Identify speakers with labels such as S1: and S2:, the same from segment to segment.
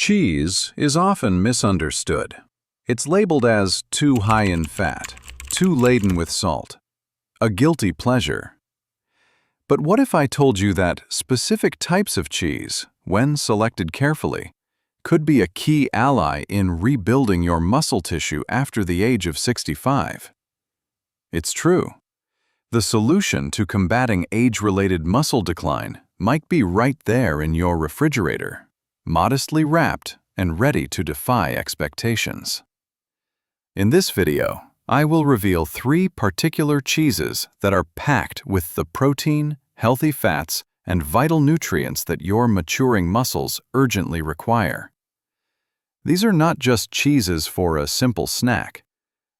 S1: Cheese is often misunderstood. It's labeled as too high in fat, too laden with salt, a guilty pleasure. But what if I told you that specific types of cheese, when selected carefully, could be a key ally in rebuilding your muscle tissue after the age of 65? It's true. The solution to combating age-related muscle decline might be right there in your refrigerator, modestly wrapped and ready to defy expectations. In this video, I will reveal 3 particular cheeses that are packed with the protein, healthy fats, and vital nutrients that your maturing muscles urgently require. These are not just cheeses for a simple snack.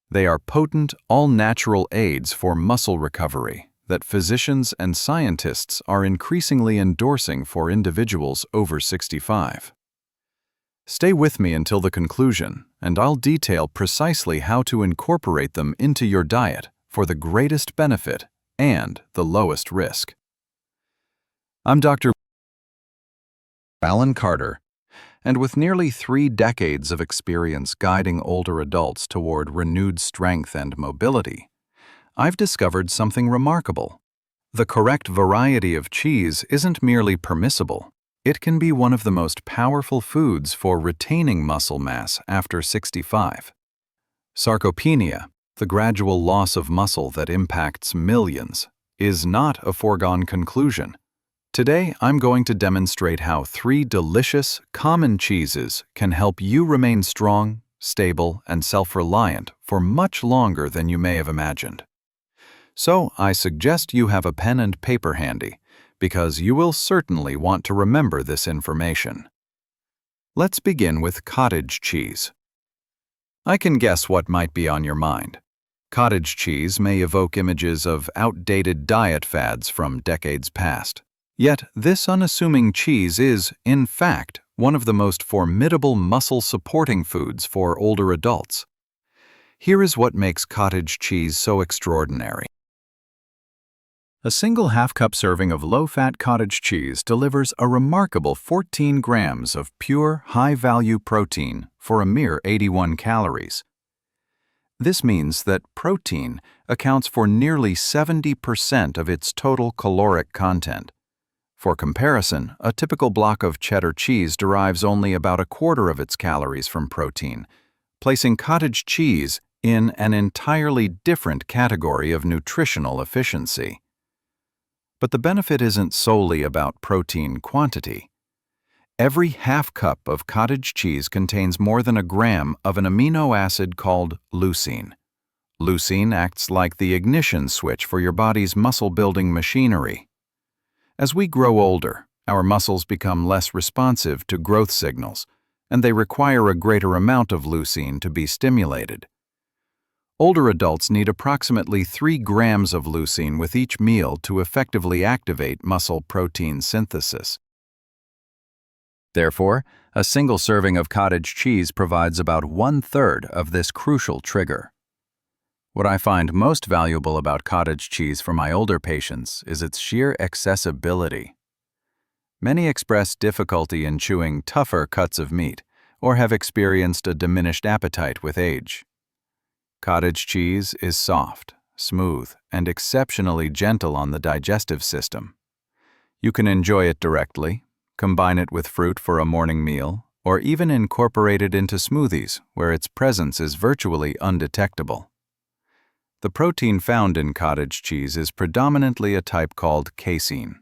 S1: They are potent, all-natural aids for muscle recovery that physicians and scientists are increasingly endorsing for individuals over 65. Stay with me until the conclusion, and I'll detail precisely how to incorporate them into your diet for the greatest benefit and the lowest risk. I'm Dr. Alan Carter, and with nearly 3 decades of experience guiding older adults toward renewed strength and mobility, I've discovered something remarkable. The correct variety of cheese isn't merely permissible. It can be one of the most powerful foods for retaining muscle mass after 65. Sarcopenia, the gradual loss of muscle that impacts millions, is not a foregone conclusion. Today, I'm going to demonstrate how 3 delicious, common cheeses can help you remain strong, stable, and self-reliant for much longer than you may have imagined. So, I suggest you have a pen and paper handy, because you will certainly want to remember this information. Let's begin with cottage cheese. I can guess what might be on your mind. Cottage cheese may evoke images of outdated diet fads from decades past. Yet, this unassuming cheese is, in fact, one of the most formidable muscle-supporting foods for older adults. Here is what makes cottage cheese so extraordinary. A single half-cup serving of low-fat cottage cheese delivers a remarkable 14 grams of pure, high-value protein for a mere 81 calories. This means that protein accounts for nearly 70% of its total caloric content. For comparison, a typical block of cheddar cheese derives only about a quarter of its calories from protein, placing cottage cheese in an entirely different category of nutritional efficiency. But the benefit isn't solely about protein quantity. Every half cup of cottage cheese contains more than a gram of an amino acid called leucine. Leucine acts like the ignition switch for your body's muscle-building machinery. As we grow older, our muscles become less responsive to growth signals, and they require a greater amount of leucine to be stimulated. Older adults need approximately 3 grams of leucine with each meal to effectively activate muscle protein synthesis. Therefore, a single serving of cottage cheese provides about 1/3 of this crucial trigger. What I find most valuable about cottage cheese for my older patients is its sheer accessibility. Many express difficulty in chewing tougher cuts of meat or have experienced a diminished appetite with age. Cottage cheese is soft, smooth, and exceptionally gentle on the digestive system. You can enjoy it directly, combine it with fruit for a morning meal, or even incorporate it into smoothies where its presence is virtually undetectable. The protein found in cottage cheese is predominantly a type called casein.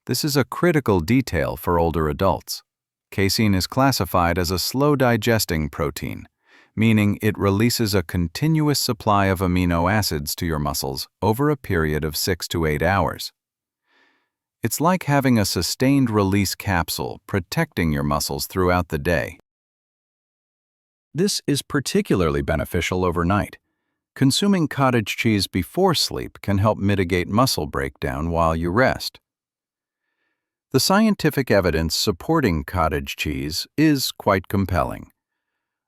S1: This is a critical detail for older adults. Casein is classified as a slow-digesting protein, meaning it releases a continuous supply of amino acids to your muscles over a period of 6 to 8 hours. It's like having a sustained-release capsule protecting your muscles throughout the day. This is particularly beneficial overnight. Consuming cottage cheese before sleep can help mitigate muscle breakdown while you rest. The scientific evidence supporting cottage cheese is quite compelling.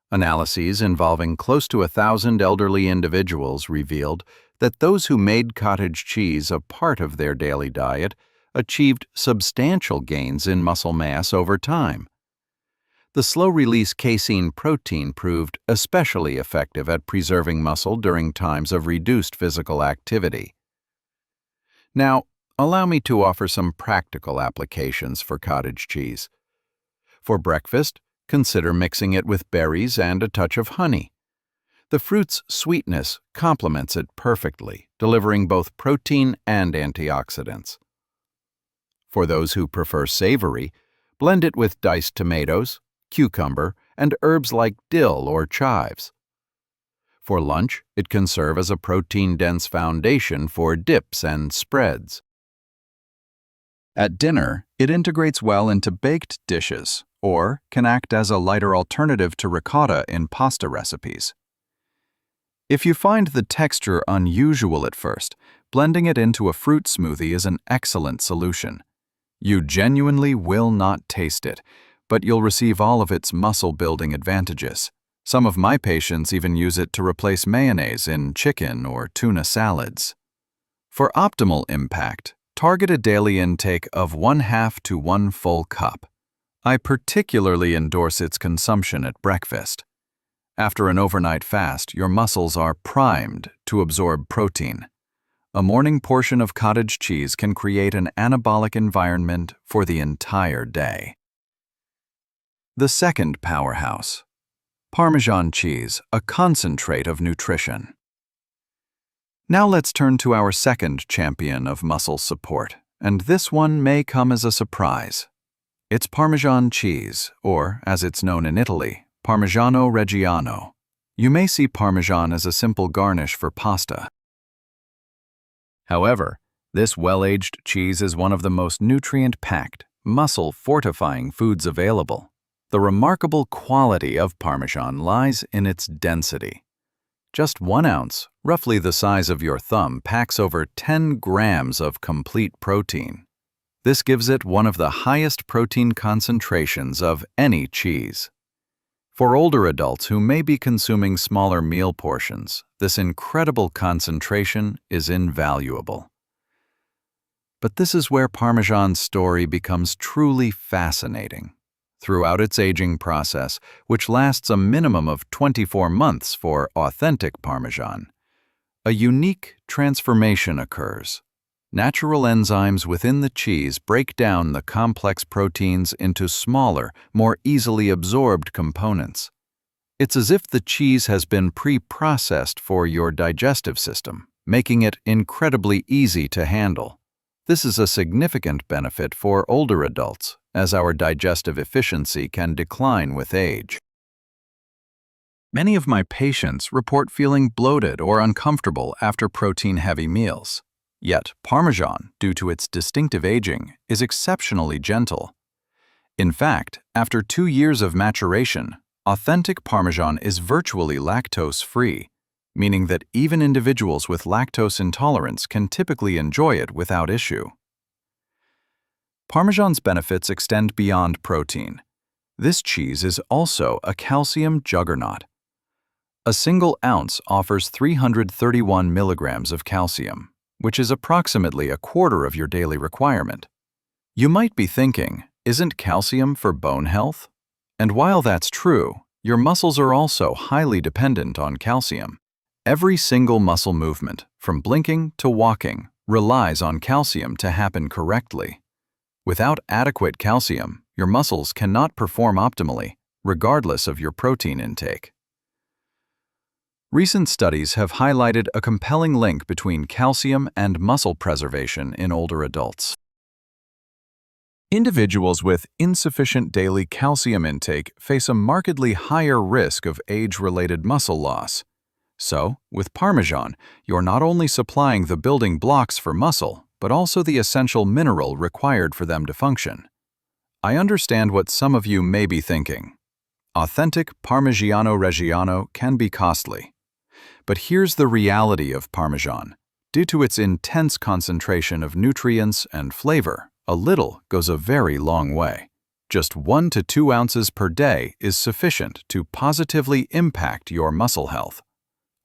S1: Analyses involving close to 1,000 elderly individuals revealed that those who made cottage cheese a part of their daily diet achieved substantial gains in muscle mass over time. The slow-release casein protein proved especially effective at preserving muscle during times of reduced physical activity. Now, allow me to offer some practical applications for cottage cheese. For breakfast, consider mixing it with berries and a touch of honey. The fruit's sweetness complements it perfectly, delivering both protein and antioxidants. For those who prefer savory, blend it with diced tomatoes, cucumber, and herbs like dill or chives. For lunch, it can serve as a protein-dense foundation for dips and spreads. At dinner, it integrates well into baked dishes, or can act as a lighter alternative to ricotta in pasta recipes. If you find the texture unusual at first, blending it into a fruit smoothie is an excellent solution. You genuinely will not taste it, but you'll receive all of its muscle-building advantages. Some of my patients even use it to replace mayonnaise in chicken or tuna salads. For optimal impact, target a daily intake of 1/2 to 1 full cup. I particularly endorse its consumption at breakfast. After an overnight fast, your muscles are primed to absorb protein. A morning portion of cottage cheese can create an anabolic environment for the entire day. The second powerhouse. Parmesan cheese, a concentrate of nutrition. Now let's turn to our second champion of muscle support, and this one may come as a surprise. It's Parmesan cheese, or, as it's known in Italy, Parmigiano Reggiano. You may see Parmesan as a simple garnish for pasta. However, this well-aged cheese is one of the most nutrient-packed, muscle-fortifying foods available. The remarkable quality of Parmesan lies in its density. Just 1 ounce, roughly the size of your thumb, packs over 10 grams of complete protein. This gives it one of the highest protein concentrations of any cheese. For older adults who may be consuming smaller meal portions, this incredible concentration is invaluable. But this is where Parmesan's story becomes truly fascinating. Throughout its aging process, which lasts a minimum of 24 months for authentic Parmesan, a unique transformation occurs. Natural enzymes within the cheese break down the complex proteins into smaller, more easily absorbed components. It's as if the cheese has been pre-processed for your digestive system, making it incredibly easy to handle. This is a significant benefit for older adults, as our digestive efficiency can decline with age. Many of my patients report feeling bloated or uncomfortable after protein-heavy meals. Yet, Parmesan, due to its distinctive aging, is exceptionally gentle. In fact, after 2 years of maturation, authentic Parmesan is virtually lactose-free, meaning that even individuals with lactose intolerance can typically enjoy it without issue. Parmesan's benefits extend beyond protein. This cheese is also a calcium juggernaut. A single ounce offers 331 milligrams of calcium, which is approximately 1/4 of your daily requirement. You might be thinking, isn't calcium for bone health? And while that's true, your muscles are also highly dependent on calcium. Every single muscle movement, from blinking to walking, relies on calcium to happen correctly. Without adequate calcium, your muscles cannot perform optimally, regardless of your protein intake. Recent studies have highlighted a compelling link between calcium and muscle preservation in older adults. Individuals with insufficient daily calcium intake face a markedly higher risk of age-related muscle loss. So, with Parmesan, you're not only supplying the building blocks for muscle, but also the essential mineral required for them to function. I understand what some of you may be thinking. Authentic Parmigiano Reggiano can be costly. But here's the reality of Parmesan. Due to its intense concentration of nutrients and flavor, a little goes a very long way. Just 1 to 2 ounces per day is sufficient to positively impact your muscle health.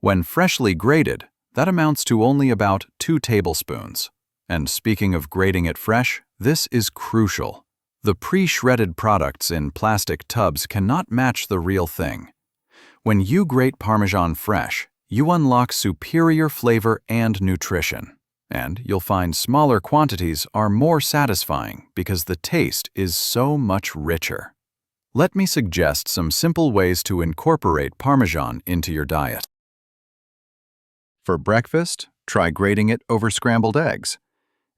S1: When freshly grated, that amounts to only about 2 tablespoons. And speaking of grating it fresh, this is crucial. The pre-shredded products in plastic tubs cannot match the real thing. When you grate Parmesan fresh, you unlock superior flavor and nutrition. And you'll find smaller quantities are more satisfying because the taste is so much richer. Let me suggest some simple ways to incorporate Parmesan into your diet. For breakfast, try grating it over scrambled eggs.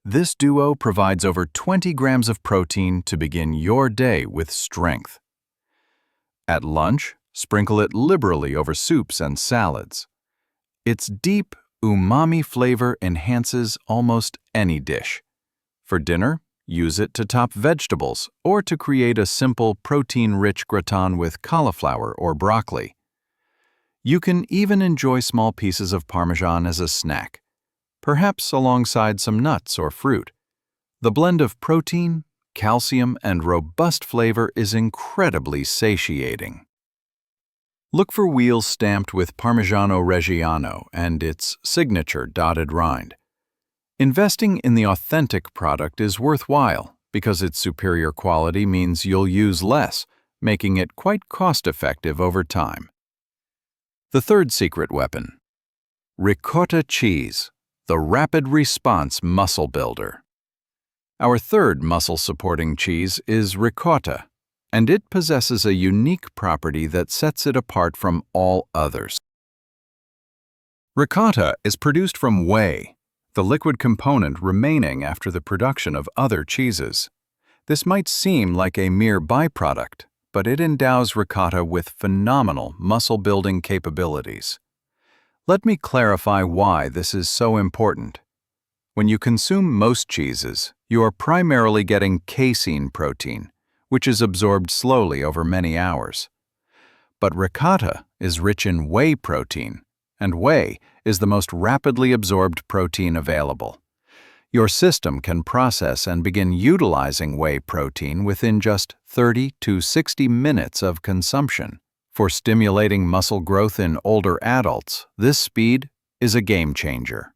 S1: This duo provides over 20 grams of protein to begin your day with strength. At lunch, sprinkle it liberally over soups and salads. Its deep, umami flavor enhances almost any dish. For dinner, use it to top vegetables or to create a simple protein-rich gratin with cauliflower or broccoli. You can even enjoy small pieces of Parmesan as a snack, perhaps alongside some nuts or fruit. The blend of protein, calcium, and robust flavor is incredibly satiating. Look for wheels stamped with Parmigiano Reggiano and its signature dotted rind. Investing in the authentic product is worthwhile because its superior quality means you'll use less, making it quite cost-effective over time. The third secret weapon: ricotta cheese, the rapid response muscle builder. Our third muscle-supporting cheese is ricotta, and it possesses a unique property that sets it apart from all others. Ricotta is produced from whey, the liquid component remaining after the production of other cheeses. This might seem like a mere byproduct, but it endows ricotta with phenomenal muscle-building capabilities. Let me clarify why this is so important. When you consume most cheeses, you are primarily getting casein protein, which is absorbed slowly over many hours. But ricotta is rich in whey protein, and whey is the most rapidly absorbed protein available. Your system can process and begin utilizing whey protein within just 30 to 60 minutes of consumption. For stimulating muscle growth in older adults, this speed is a game changer.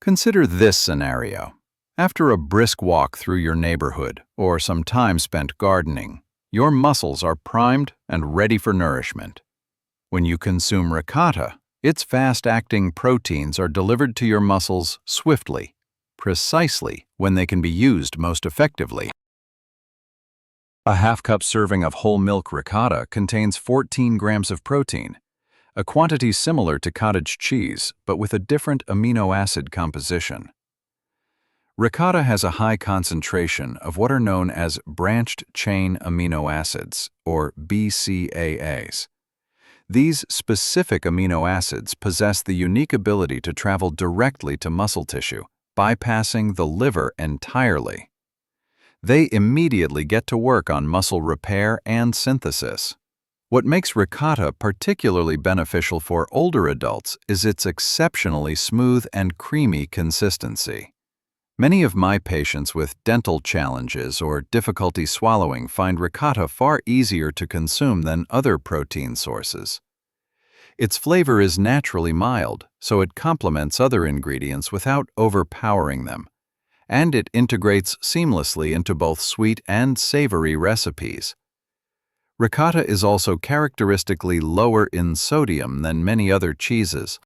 S1: Consider this scenario. After a brisk walk through your neighborhood or some time spent gardening, your muscles are primed and ready for nourishment. When you consume ricotta, its fast-acting proteins are delivered to your muscles swiftly, precisely when they can be used most effectively. A half-cup serving of whole milk ricotta contains 14 grams of protein, a quantity similar to cottage cheese but with a different amino acid composition. Ricotta has a high concentration of what are known as branched-chain amino acids, or BCAAs. These specific amino acids possess the unique ability to travel directly to muscle tissue, bypassing the liver entirely. They immediately get to work on muscle repair and synthesis. What makes ricotta particularly beneficial for older adults is its exceptionally smooth and creamy consistency. Many of my patients with dental challenges or difficulty swallowing find ricotta far easier to consume than other protein sources. Its flavor is naturally mild, so it complements other ingredients without overpowering them, and it integrates seamlessly into both sweet and savory recipes. Ricotta is also characteristically lower in sodium than many other cheeses.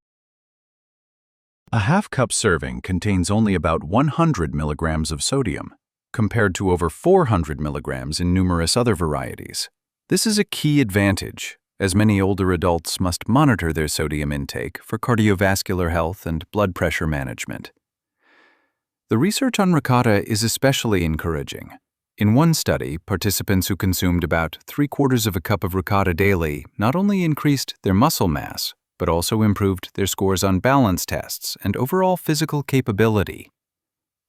S1: A half-cup serving contains only about 100 milligrams of sodium, compared to over 400 milligrams in numerous other varieties. This is a key advantage, as many older adults must monitor their sodium intake for cardiovascular health and blood pressure management. The research on ricotta is especially encouraging. In one study, participants who consumed about 3/4 of a cup of ricotta daily not only increased their muscle mass, but also improved their scores on balance tests and overall physical capability.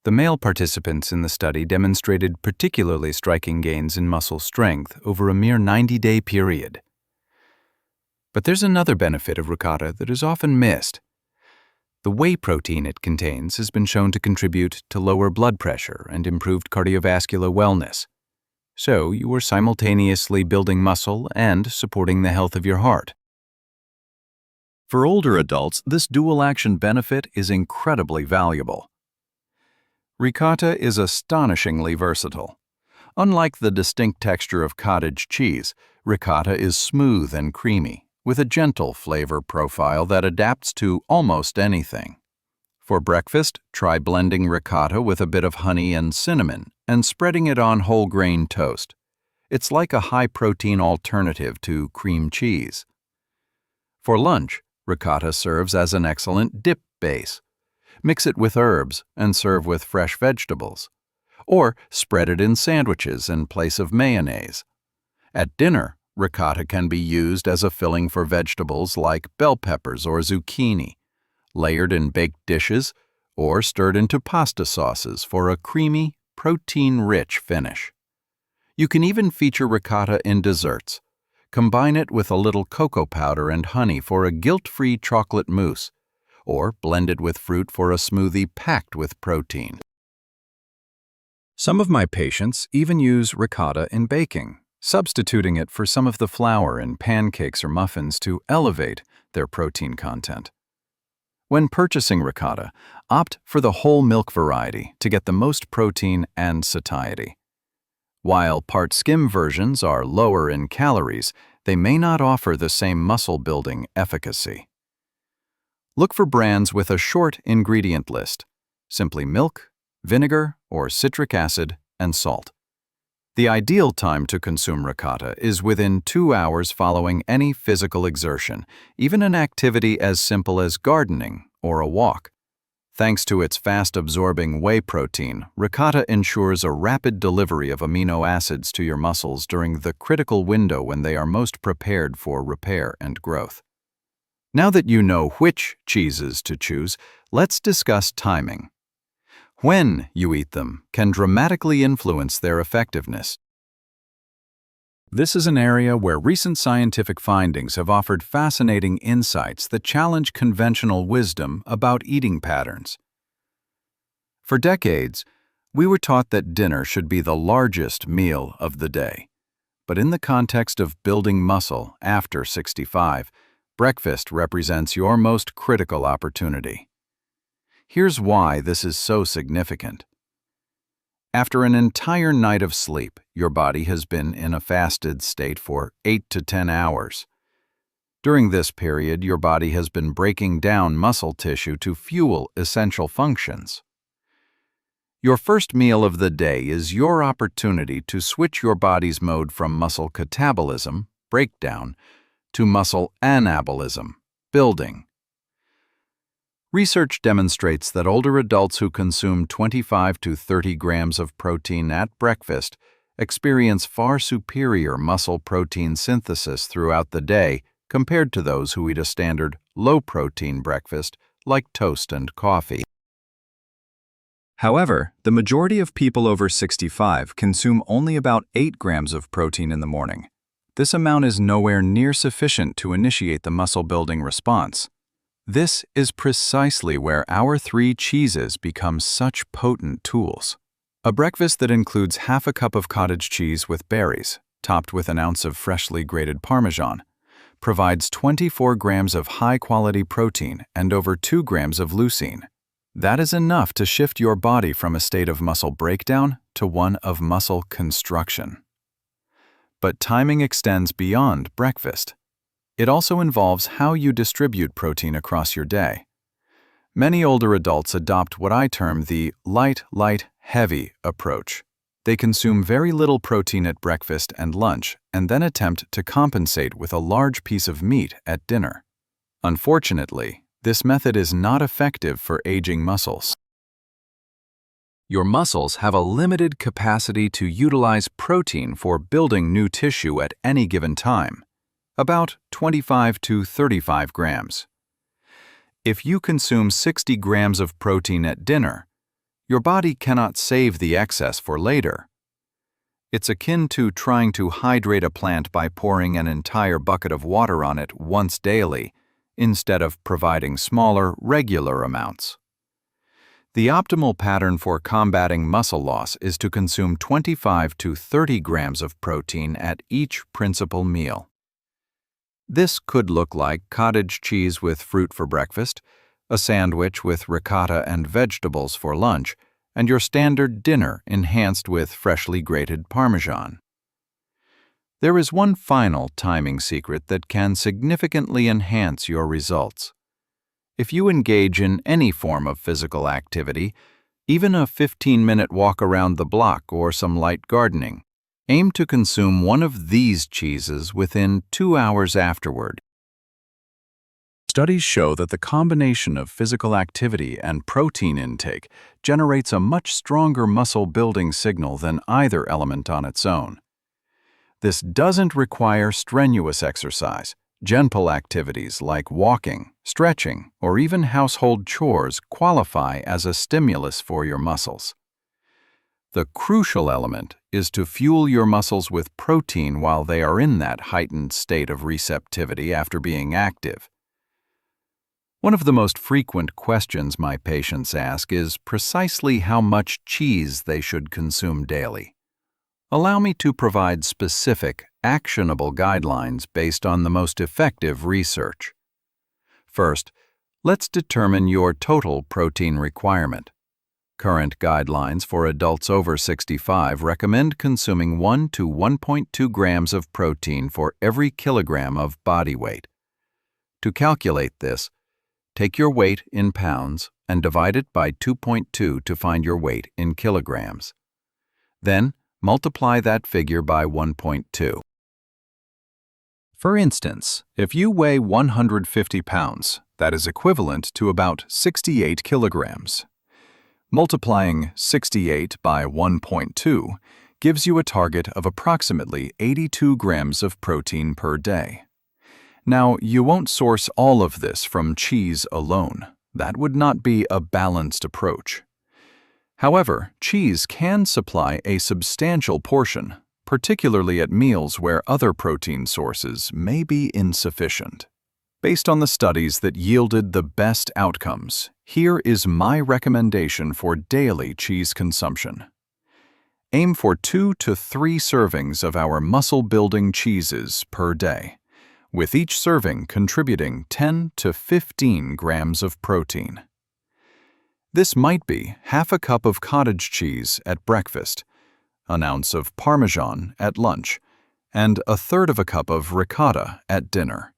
S1: The male participants in the study demonstrated particularly striking gains in muscle strength over a mere 90-day period. But there's another benefit of ricotta that is often missed. The whey protein it contains has been shown to contribute to lower blood pressure and improved cardiovascular wellness. So you are simultaneously building muscle and supporting the health of your heart. For older adults, this dual-action benefit is incredibly valuable. Ricotta is astonishingly versatile. Unlike the distinct texture of cottage cheese, ricotta is smooth and creamy, with a gentle flavor profile that adapts to almost anything. For breakfast, try blending ricotta with a bit of honey and cinnamon and spreading it on whole grain toast. It's like a high-protein alternative to cream cheese. For lunch, ricotta serves as an excellent dip base. Mix it with herbs and serve with fresh vegetables. Or spread it in sandwiches in place of mayonnaise. At dinner, ricotta can be used as a filling for vegetables like bell peppers or zucchini, layered in baked dishes, or stirred into pasta sauces for a creamy, protein-rich finish. You can even feature ricotta in desserts. Combine it with a little cocoa powder and honey for a guilt-free chocolate mousse, or blend it with fruit for a smoothie packed with protein. Some of my patients even use ricotta in baking, substituting it for some of the flour in pancakes or muffins to elevate their protein content. When purchasing ricotta, opt for the whole milk variety to get the most protein and satiety. While part skim versions are lower in calories, they may not offer the same muscle-building efficacy. Look for brands with a short ingredient list, simply milk, vinegar, or citric acid and salt. The ideal time to consume ricotta is within 2 hours following any physical exertion, even an activity as simple as gardening or a walk. Thanks to its fast-absorbing whey protein, ricotta ensures a rapid delivery of amino acids to your muscles during the critical window when they are most prepared for repair and growth. Now that you know which cheeses to choose, let's discuss timing. When you eat them can dramatically influence their effectiveness. This is an area where recent scientific findings have offered fascinating insights that challenge conventional wisdom about eating patterns. For decades, we were taught that dinner should be the largest meal of the day. But in the context of building muscle after 65, breakfast represents your most critical opportunity. Here's why this is so significant. After an entire night of sleep, your body has been in a fasted state for 8 to 10 hours. During this period, your body has been breaking down muscle tissue to fuel essential functions. Your first meal of the day is your opportunity to switch your body's mode from muscle catabolism, breakdown, to muscle anabolism, building. Research demonstrates that older adults who consume 25 to 30 grams of protein at breakfast experience far superior muscle protein synthesis throughout the day compared to those who eat a standard low-protein breakfast like toast and coffee.
S2: However, the majority of people over 65 consume only about 8 grams of protein in the morning. This amount is nowhere near sufficient to initiate the muscle-building response. This is precisely where our 3 cheeses become such potent tools. A breakfast that includes half a cup of cottage cheese with berries, topped with an ounce of freshly grated Parmesan, provides 24 grams of high-quality protein and over 2 grams of leucine. That is enough to shift your body from a state of muscle breakdown to one of muscle construction. But timing extends beyond breakfast. It also involves how you distribute protein across your day. Many older adults adopt what I term the light, heavy approach. They consume very little protein at breakfast and lunch and then attempt to compensate with a large piece of meat at dinner. Unfortunately, this method is not effective for aging muscles. Your muscles have a limited capacity to utilize protein for building new tissue at any given time. About 25 to 35 grams. If you consume 60 grams of protein at dinner, your body cannot save the excess for later. It's akin to trying to hydrate a plant by pouring an entire bucket of water on it once daily, instead of providing smaller, regular amounts. The optimal pattern for combating muscle loss is to consume 25 to 30 grams of protein at each principal meal. This could look like cottage cheese with fruit for breakfast, a sandwich with ricotta and vegetables for lunch,
S1: and your standard dinner enhanced with freshly grated Parmesan. There is one final timing secret that can significantly enhance your results. If you engage in any form of physical activity, even a 15-minute walk around the block or some light gardening, aim to consume one of these cheeses within 2 hours afterward. Studies show that the combination of physical activity and protein intake generates a much stronger muscle-building signal than either element on its own. This doesn't require strenuous exercise. Gentle activities like walking, stretching, or even household chores qualify as a stimulus for your muscles. The crucial element is to fuel your muscles with protein while they are in that heightened state of receptivity after being active. One of the most frequent questions my patients ask is precisely how much cheese they should consume daily. Allow me to provide specific, actionable guidelines based on the most effective research. First, let's determine your total protein requirement. Current guidelines for adults over 65 recommend consuming 1 to 1.2 grams of protein for every kilogram of body weight. To calculate this, take your weight in pounds and divide it by 2.2 to find your weight in kilograms. Then, multiply that figure by 1.2. For instance, if you weigh 150 pounds, that is equivalent to about 68 kilograms. Multiplying 68 by 1.2 gives you a target of approximately 82 grams of protein per day. Now, you won't source all of this from cheese alone. That would not be a balanced approach. However, cheese can supply a substantial portion, particularly at meals where other protein sources may be insufficient. Based on the studies that yielded the best outcomes, here is my recommendation for daily cheese consumption. Aim for 2 to 3 servings of our muscle-building cheeses per day, with each serving contributing 10 to 15 grams of protein. This might be half a cup of cottage cheese at breakfast, an ounce of Parmesan at lunch, and a third of a cup of ricotta at dinner.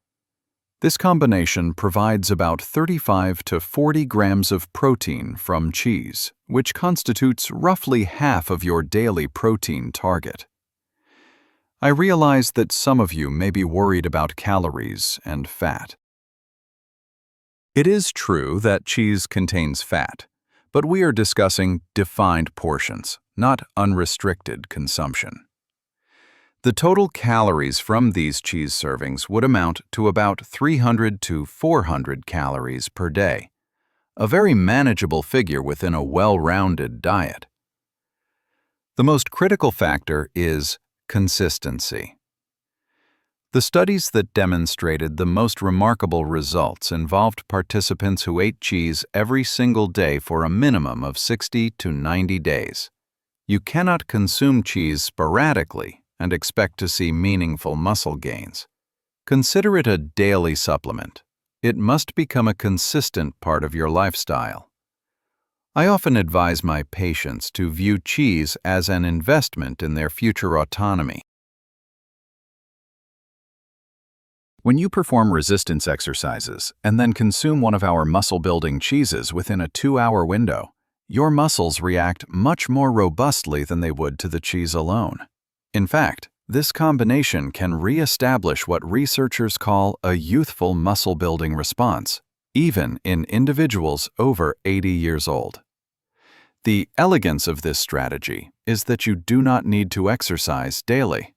S1: This combination provides about 35 to 40 grams of protein from cheese, which constitutes roughly half of your daily protein target. I realize that some of you may be worried about calories and fat. It is true that cheese contains fat, but we are discussing defined portions, not unrestricted consumption. The total calories from these cheese servings would amount to about 300 to 400 calories per day, a very manageable figure within a well-rounded diet. The most critical factor is consistency. The studies that demonstrated the most remarkable results involved participants who ate cheese every single day for a minimum of 60 to 90 days. You cannot consume cheese sporadically and expect to see meaningful muscle gains. Consider it a daily supplement. It must become a consistent part of your lifestyle. I often advise my patients to view cheese as an investment in their future autonomy. When you perform resistance exercises and then consume one of our muscle-building cheeses within a 2-hour window, your muscles react much more robustly than they would to the cheese alone. In fact, this combination can re-establish what researchers call a youthful muscle-building response, even in individuals over 80 years old. The elegance of this strategy is that you do not need to exercise daily.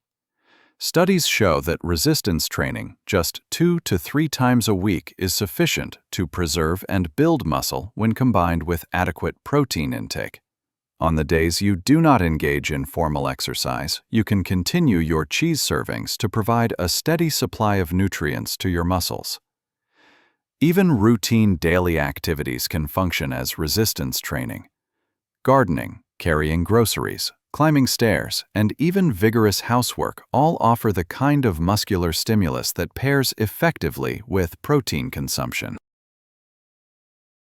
S1: Studies show that resistance training just 2 to 3 times a week is sufficient to preserve and build muscle when combined with adequate protein intake. On the days you do not engage in formal exercise, you can continue your cheese servings to provide a steady supply of nutrients to your muscles. Even routine daily activities can function as resistance training. Gardening, carrying groceries, climbing stairs, and even vigorous housework all offer the kind of muscular stimulus that pairs effectively with protein consumption.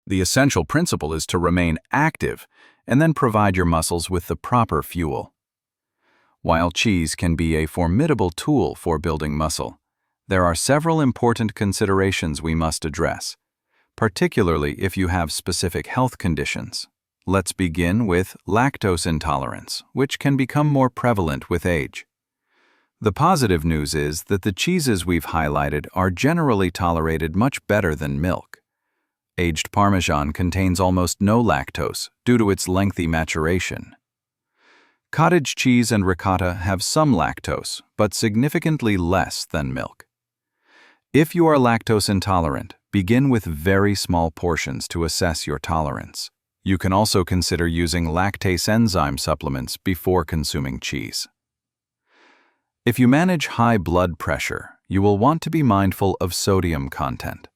S1: The essential principle is to remain active and then provide your muscles with the proper fuel. While cheese can be a formidable tool for building muscle, there are several important considerations we must address, particularly if you have specific health conditions. Let's begin with lactose intolerance, which can become more prevalent with age. The positive news is that the cheeses we've highlighted are generally tolerated much better than milk. Aged Parmesan contains almost no lactose due to its lengthy maturation. Cottage cheese and ricotta have some lactose, but significantly less than milk. If you are lactose intolerant, begin with very small portions to assess your tolerance. You can also consider using lactase enzyme supplements before consuming cheese. If you manage high blood pressure, you will want to be mindful of sodium content.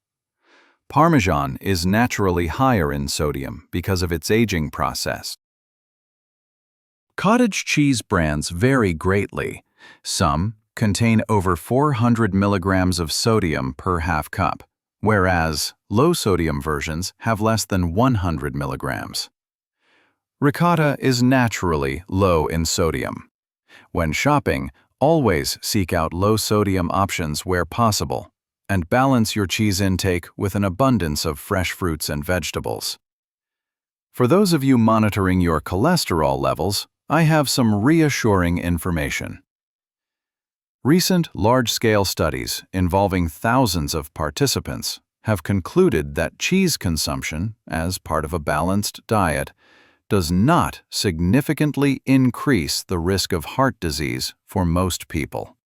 S1: Parmesan is naturally higher in sodium because of its aging process. Cottage cheese brands vary greatly. Some contain over 400 milligrams of sodium per half cup, whereas low-sodium versions have less than 100 milligrams. Ricotta is naturally low in sodium. When shopping, always seek out low-sodium options where possible, and balance your cheese intake with an abundance of fresh fruits and vegetables. For those of you monitoring your cholesterol levels, I have some reassuring information. Recent large-scale studies involving thousands of participants have concluded that cheese consumption, as part of a balanced diet, does not significantly increase the risk of heart disease for most people.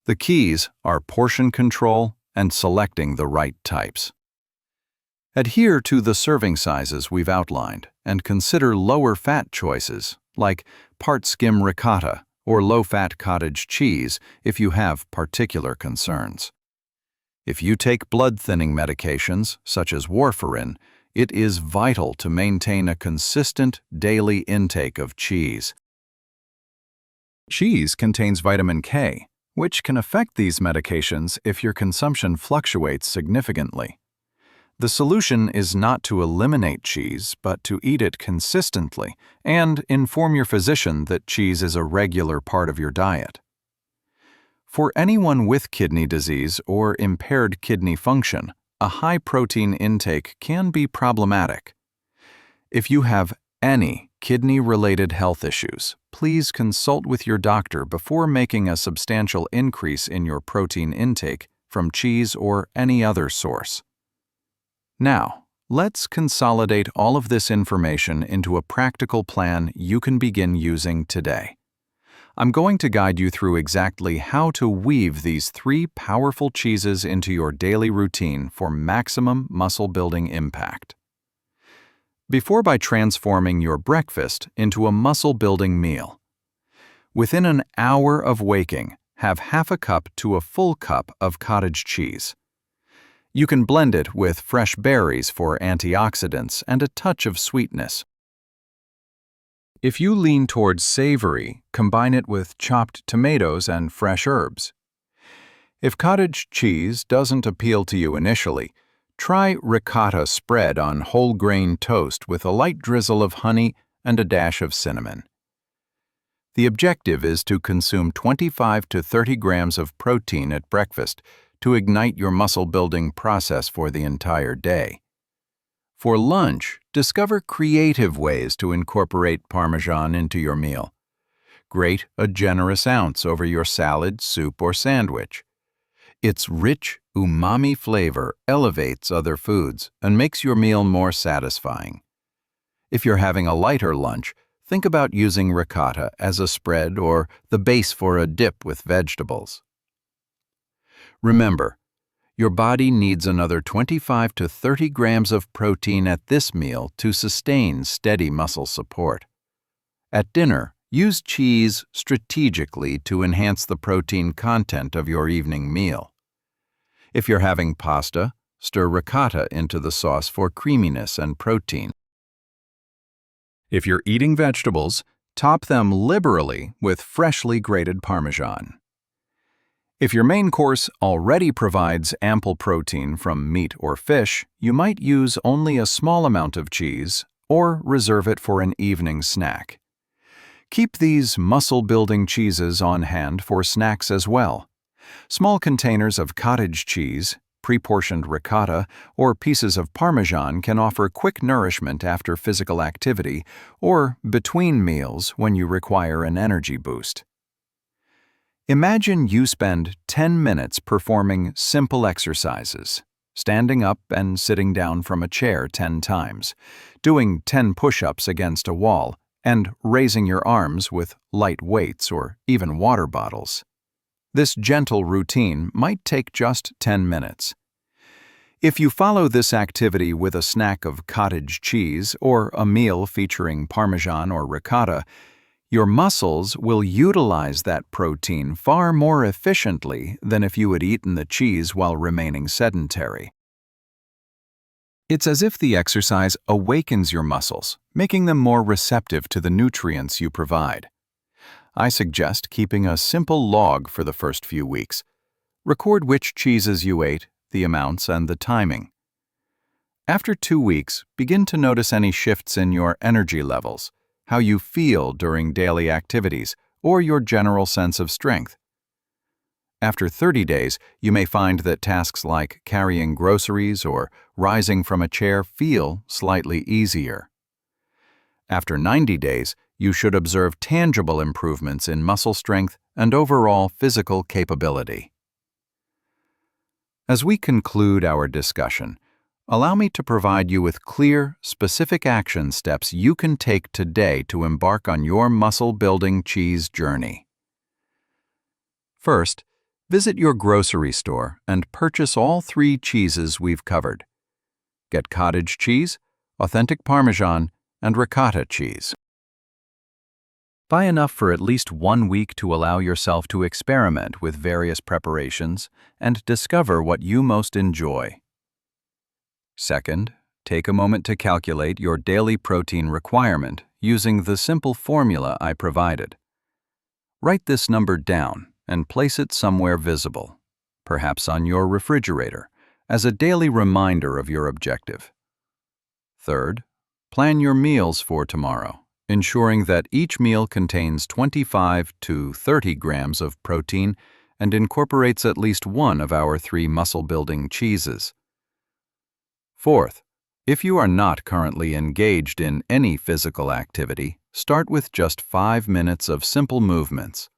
S1: The keys are portion control and selecting the right types. Adhere to the serving sizes we've outlined and consider lower-fat choices like part-skim ricotta or low-fat cottage cheese if you have particular concerns. If you take blood-thinning medications, such as warfarin, it is vital to maintain a consistent daily intake of cheese. Cheese contains vitamin K, which can affect these medications if your consumption fluctuates significantly. The solution is not to eliminate cheese, but to eat it consistently and inform your physician that cheese is a regular part of your diet. For anyone with kidney disease or impaired kidney function, a high protein intake can be problematic. If you have any kidney-related health issues, please consult with your doctor before making a substantial increase in your protein intake from cheese or any other source. Now, let's consolidate all of this information into a practical plan you can begin using today. I'm going to guide you through exactly how to weave these 3 powerful cheeses into your daily routine for maximum muscle-building impact. Begin by transforming your breakfast into a muscle-building meal. Within an hour of waking, have half a cup to a full cup of cottage cheese. You can blend it with fresh berries for antioxidants and a touch of sweetness. If you lean towards savory, combine it with chopped tomatoes and fresh herbs. If cottage cheese doesn't appeal to you initially, try ricotta spread on whole grain toast with a light drizzle of honey and a dash of cinnamon. The objective is to consume 25 to 30 grams of protein at breakfast to ignite your muscle-building process for the entire day. For lunch, discover creative ways to incorporate Parmesan into your meal. Grate a generous ounce over your salad, soup, or sandwich. Its rich, umami flavor elevates other foods and makes your meal more satisfying. If you're having a lighter lunch, think about using ricotta as a spread or the base for a dip with vegetables. Remember, your body needs another 25 to 30 grams of protein at this meal to sustain steady muscle support. At dinner, use cheese strategically to enhance the protein content of your evening meal. If you're having pasta, stir ricotta into the sauce for creaminess and protein. If you're eating vegetables, top them liberally with freshly grated Parmesan. If your main course already provides ample protein from meat or fish, you might use only a small amount of cheese or reserve it for an evening snack. Keep these muscle-building cheeses on hand for snacks as well. Small containers of cottage cheese, pre-portioned ricotta, or pieces of Parmesan can offer quick nourishment after physical activity or between meals when you require an energy boost. Imagine you spend 10 minutes performing simple exercises, standing up and sitting down from a chair 10 times, doing 10 push-ups against a wall, and raising your arms with light weights or even water bottles. This gentle routine might take just 10 minutes. If you follow this activity with a snack of cottage cheese or a meal featuring Parmesan or ricotta, your muscles will utilize that protein far more efficiently than if you had eaten the cheese while remaining sedentary. It's as if the exercise awakens your muscles, making them more receptive to the nutrients you provide. I suggest keeping a simple log for the first few weeks. Record which cheeses you ate, the amounts, and the timing. After 2 weeks, begin to notice any shifts in your energy levels, how you feel during daily activities, or your general sense of strength. After 30 days, you may find that tasks like carrying groceries or rising from a chair feel slightly easier. After 90 days, you should observe tangible improvements in muscle strength and overall physical capability. As we conclude our discussion, allow me to provide you with clear, specific action steps you can take today to embark on your muscle-building cheese journey. First, visit your grocery store and purchase all 3 cheeses we've covered. Get cottage cheese, authentic Parmesan, and ricotta cheese. Buy enough for at least 1 week to allow yourself to experiment with various preparations and discover what you most enjoy. Second, take a moment to calculate your daily protein requirement using the simple formula I provided. Write this number down and place it somewhere visible, perhaps on your refrigerator, as a daily reminder of your objective. Third, plan your meals for tomorrow, ensuring that each meal contains 25 to 30 grams of protein and incorporates at least one of our 3 muscle-building cheeses. Fourth, if you are not currently engaged in any physical activity, start with just 5 minutes of simple movements.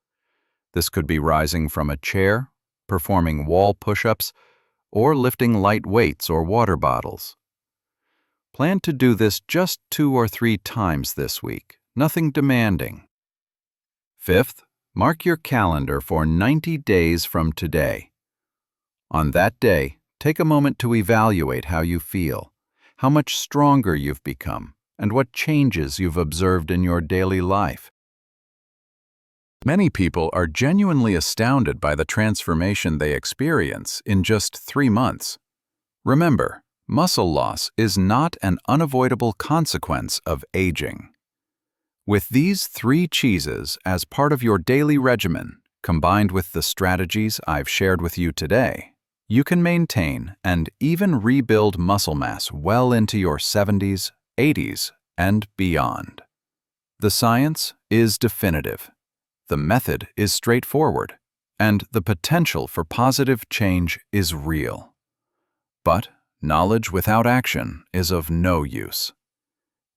S1: This could be rising from a chair, performing wall push-ups, or lifting light weights or water bottles. Plan to do this just 2 or 3 times this week, nothing demanding. Fifth, mark your calendar for 90 days from today. On that day, take a moment to evaluate how you feel, how much stronger you've become, and what changes you've observed in your daily life. Many people are genuinely astounded by the transformation they experience in just 3 months. Remember, muscle loss is not an unavoidable consequence of aging. With these 3 cheeses as part of your daily regimen, combined with the strategies I've shared with you today, you can maintain and even rebuild muscle mass well into your 70s, 80s, and beyond. The science is definitive, the method is straightforward, and the potential for positive change is real. But knowledge without action is of no use.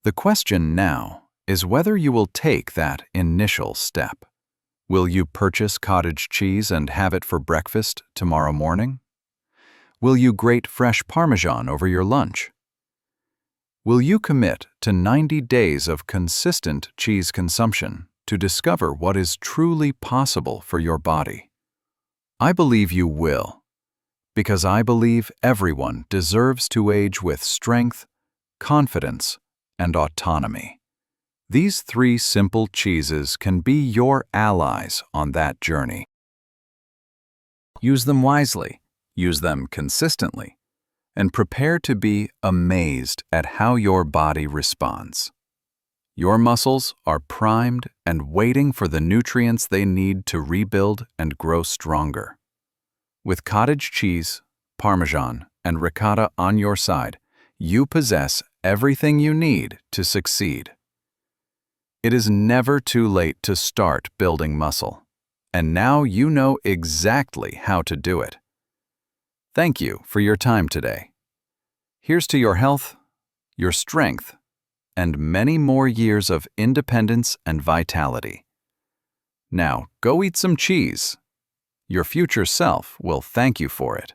S1: The question now is whether you will take that initial step. Will you purchase cottage cheese and have it for breakfast tomorrow morning? Will you grate fresh Parmesan over your lunch? Will you commit to 90 days of consistent cheese consumption to discover what is truly possible for your body? I believe you will, because I believe everyone deserves to age with strength, confidence, and autonomy. These 3 simple cheeses can be your allies on that journey. Use them wisely. Use them consistently, and prepare to be amazed at how your body responds. Your muscles are primed and waiting for the nutrients they need to rebuild and grow stronger. With cottage cheese, Parmesan, and ricotta on your side, you possess everything you need to succeed. It is never too late to start building muscle, and now you know exactly how to do it. Thank you for your time today. Here's to your health, your strength, and many more years of independence and vitality. Now, go eat some cheese. Your future self will thank you for it.